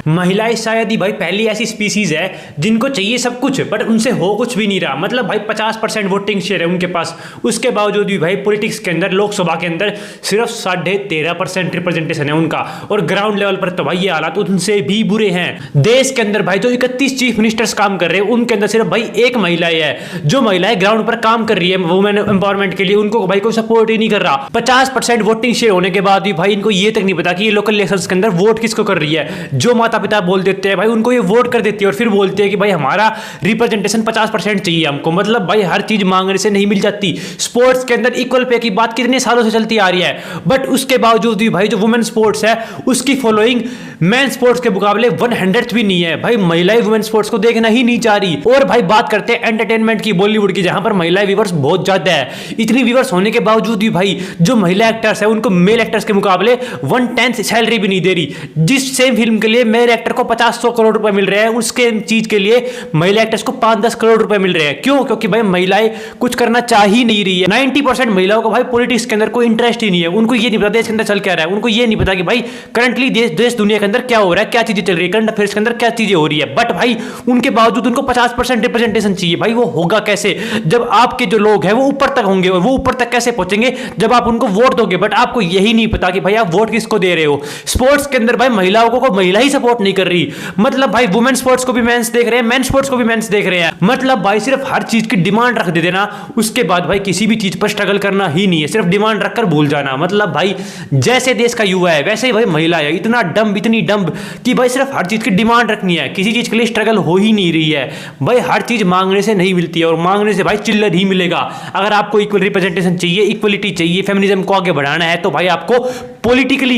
महिलाएं शायद ही भाई पहली ऐसी स्पीसीज है जिनको चाहिए सब कुछ बट उनसे हो कुछ भी नहीं रहा। मतलब भाई 50% वोटिंग शेयर है उनके पास, उसके बावजूद भी भाई पॉलिटिक्स के अंदर, लोकसभा के अंदर सिर्फ 13.5% रिप्रेजेंटेशन है उनका। और ग्राउंड लेवल पर तो भाई ये हालात उनसे भी बुरे हैं। देश के अंदर भाई जो 31 चीफ मिनिस्टर्स काम कर रहे हैं उनके अंदर सिर्फ भाई एक महिला है। जो महिलाएं ग्राउंड पर काम कर रही है वुमेन एम्पावरमेंट के लिए, उनको भाई कोई सपोर्ट ही नहीं कर रहा। 50% वोटिंग शेयर होने के बाद भी भाई इनको ये तक नहीं पता कि ये लोकल इलेक्शंस के अंदर वोट किसको कर रही है। जो माता पिता बोल देते हैं भाई उनको ये वोट कर देती है और फिर बोलते हैं कि भाई हमारा रिप्रेजेंटेशन 50% चाहिए हमको। मतलब भाई हर चीज मांगने से नहीं मिल जाती। स्पोर्ट्स के अंदर इक्वल पे की बात कितने सालों से चलती आ रही है, बट उसके बावजूद भी भाई जो वुमेन स्पोर्ट्स है उसकी फॉलोइंग मेन स्पोर्ट्स के मुकाबले 100th भी नहीं है। भाई महिलाएं वुमेन स्पोर्ट्स को देखना ही नहीं चाह रही। और भाई बात करते हैं एंटरटेनमेंट की, बॉलीवुड की, जहां पर महिला व्यूअर्स बहुत ज्यादा है। इतनी व्यूअर्स होने के बावजूद भी भाई जो महिला एक्टर्स है उनको मेल एक्टर्स के मुकाबले 1/10 सैलरी भी नहीं दे रही। जिस सेम फिल्म के लिए मेल एक्टर को 50-100 करोड़ रुपए मिल रहे हैं, उसके चीज के लिए महिला एक्टर्स को 5-10 करोड़ रुपए मिल रहे हैं। क्यों? क्योंकि भाई महिलाएं कुछ करना चाह ही नहीं रही है। 90% महिलाओं को भाई पॉलिटिक्स के अंदर कोई इंटरेस्ट ही नहीं है। उनको ये नहीं पता देश के अंदर चल क्या रहा है, उनको ये नहीं पता कि भाई करंटली देश दुनिया के अंदर क्या हो रहा है, क्या चीजें चल रही है, करंट अफेयर्स के अंदर क्या चीजें हो रही है। बट भाई उनके बावजूद उनको 50% रिप्रेजेंटेशन चाहिए। भाई वो होगा कैसे जब आपके जो लोग हैं वो ऊपर तक होंगे, और वो ऊपर तक कैसे पहुंचेंगे जब आप उनको वोट दोगे बट आपको यही नहीं पता कि भाई आप वोट किसको दे रहे हो। स्पोर्ट्स के अंदर भाई महिलाओं को महिला ही सपोर्ट नहीं कर रही। मतलब भाई वुमेन स्पोर्ट्स को भी मेंस देख रहे हैं, मेन स्पोर्ट्स को भी मेंस देख रहे हैं। मतलब भाई सिर्फ हर चीज की डिमांड रख दे देना, उसके बाद भाई किसी भी चीज पर स्ट्रगल करना ही नहीं है, सिर्फ डिमांड रखकर भूल जाना। मतलब भाई जैसे देश का युवा है वैसे ही भाई महिला है, इतना डम्ब, इतनी डम्ब कि भाई सिर्फ हर चीज की डिमांड रखनी है, किसी चीज के लिए स्ट्रगल हो ही नहीं रही है। भाई हर चीज मांगने से नहीं मिलती है, और मांगने से भाई चिल्लर ही मिलेगा। अगर आपको इक्वल रिप्रेजेंटेशन चाहिए, इक्वलिटी चाहिए, फेमिनिज्म को आगे बढ़ाना है तो भाई आपको पॉलिटिकली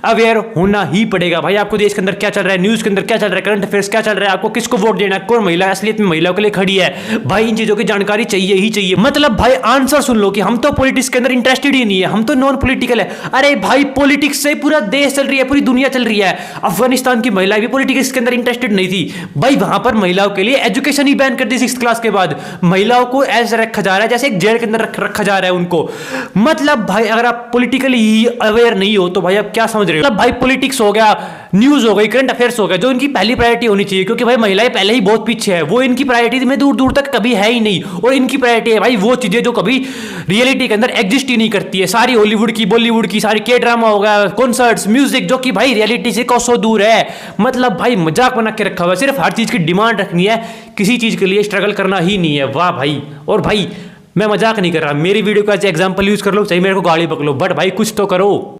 अवेयर होना ही पड़ेगा। भाई आपको देश के अंदर क्या चल रहा है, न्यूज के अंदर क्या चल रहा है, करंट अफेयर्स क्या चल रहा है, आपको किसको वोट देना है, कौन महिला असलियत में महिलाओं के लिए खड़ी है, भाई इन चीजों की जानकारी चाहिए ही चाहिए। मतलब भाई आंसर सुन लो कि हम तो पॉलिटिक्स के अंदर इंटरेस्टेड ही नहीं है, हम तो नॉन पॉलिटिकल है। अरे भाई पॉलिटिक्स से पूरा देश चल रही है, पूरी दुनिया चल रही है। अफगानिस्तान की महिलाएं भी पॉलिटिक्स के अंदर इंटरेस्टेड नहीं थी। भाई वहां पर महिलाओं के लिए एजुकेशन ही बैन कर दी 6th क्लास के बाद। महिलाओं को ऐसा रखा जा रहा है जैसे एक जेल के अंदर रखा जा रहा है उनको। मतलब भाई अगर आप पॉलिटिकली ही अवेयर नहीं हो तो भाई आप क्या समझ रहे हो। मतलब भाई पॉलिटिक्स हो गया, न्यूज हो गई, करंट अफेयर्स हो गया, जो इनकी पहली प्रायोरिटी होनी चाहिए, क्योंकि भाई महिलाएं पहले ही बहुत पीछे है। वो इनकी प्रायोरिटी में दूर दूर तक कभी है ही नहीं। और इनकी प्रायोरिटी है भाई वो चीजें जो कभी रियलिटी के अंदर एग्जिस्ट ही नहीं करती है। सारी हॉलीवुड की, बॉलीवुड की, सारी के ड्रामा हो गया, कॉन्सर्ट्स, म्यूजिक, जो कि भाई रियलिटी से कोसों दूर है। मतलब भाई मजाक बना के रखा हुआ है। सिर्फ हर चीज की डिमांड रखनी है, किसी चीज के लिए स्ट्रगल करना ही नहीं है। वाह भाई। और भाई मैं मजाक नहीं कर रहा, मेरी वीडियो का एग्जांपल यूज कर लो, चाहे मेरे को गाली पकड़ लो, बट भाई कुछ तो करो।